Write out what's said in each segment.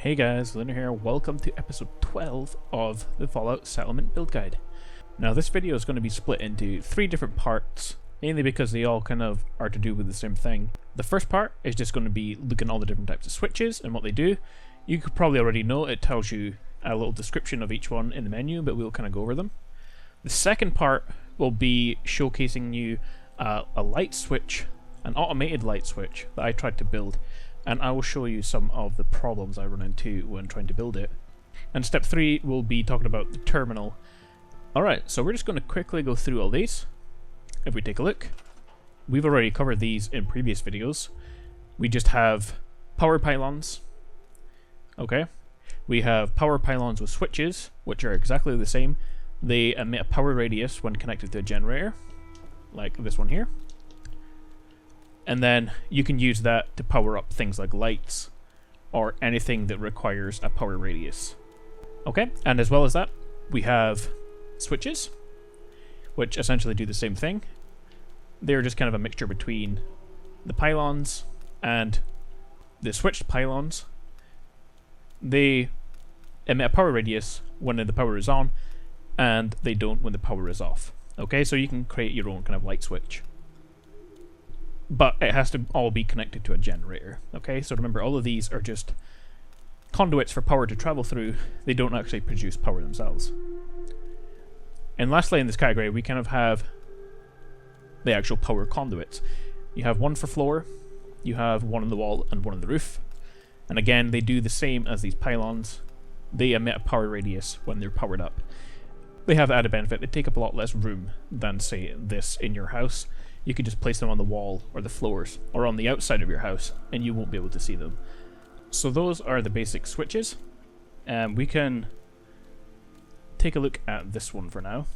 Hey guys, Luna here, welcome to episode 12 of the Fallout Settlement Build Guide. Now this video is going to be split into 3 different parts, mainly because they all kind of are to do with the same thing. The first part is just going to be looking at all the different types of switches and what they do. You could probably already know, it tells you a little description of each one in the menu, but we'll kind of go over them. The second part will be showcasing you a light switch, an automated light switch that I tried to build, and I will show you some of the problems I run into when trying to build it. And step 3 will be talking about the terminal. Alright, so we're just going to quickly go through all these. If we take a look, we've already covered these in previous videos. We just have power pylons. Okay, we have power pylons with switches, which are exactly the same. They emit a power radius when connected to a generator, like this one here. And then you can use that to power up things like lights or anything that requires a power radius. Okay, and as well as that, we have switches, which essentially do the same thing. They're just kind of a mixture between the pylons and the switched pylons. They emit a power radius when the power is on, and they don't when the power is off. Okay, so you can create your own kind of light switch. But it has to all be connected to a generator. Okay, so remember, all of these are just conduits for power to travel through. They don't actually produce power themselves. And lastly in this category, we kind of have the actual power conduits. You have one for floor, you have one on the wall, and one on the roof. And again, they do the same as these pylons. They emit a power radius when they're powered up. They have the added benefit, they take up a lot less room than, say, this in your house. You could just place them on the wall or the floors or on the outside of your house and you won't be able to see them. So those are the basic switches. We can take a look at this one for now.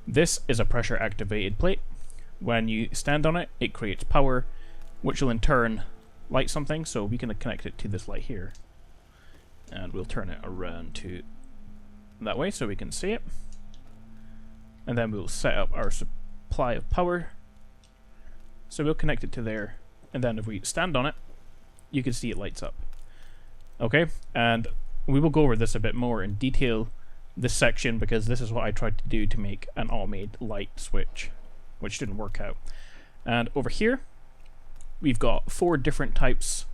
This is a pressure activated plate. When you stand on it, it creates power, which will in turn light something. So we can connect it to this light here. And we'll turn it around to that way so we can see it. And then we'll set up our supply of power. So we'll connect it to there, and then if we stand on it, you can see it lights up. Okay, and we will go over this a bit more in detail this section, because this is what I tried to do to make an automated light switch, which didn't work out. And over here, we've got 4 different types.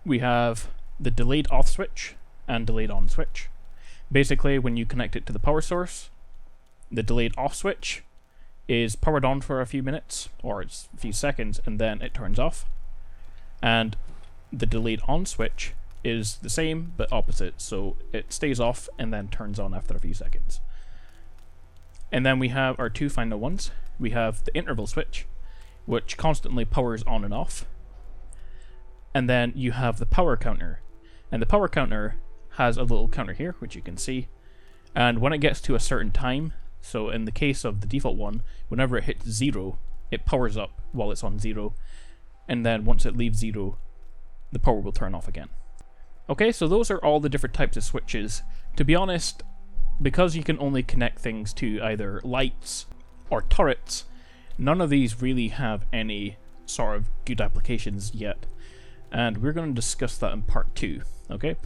We have the delayed off switch and delayed on switch. Basically, when you connect it to the power source, the delayed off switch is powered on for a few minutes, or it's a few seconds, and then it turns off. And the delayed on switch is the same, but opposite, so it stays off and then turns on after a few seconds. And then we have our 2 final ones. We have the interval switch, which constantly powers on and off. And then you have the power counter. And the power counter has a little counter here, which you can see. And when it gets to a certain time, so in the case of the default one, whenever it hits 0, it powers up while it's on 0, and then once it leaves 0, the power will turn off again. Okay, so those are all the different types of switches. To be honest, because you can only connect things to either lights or turrets, none of these really have any sort of good applications yet. And we're going to discuss that in part 2. Okay,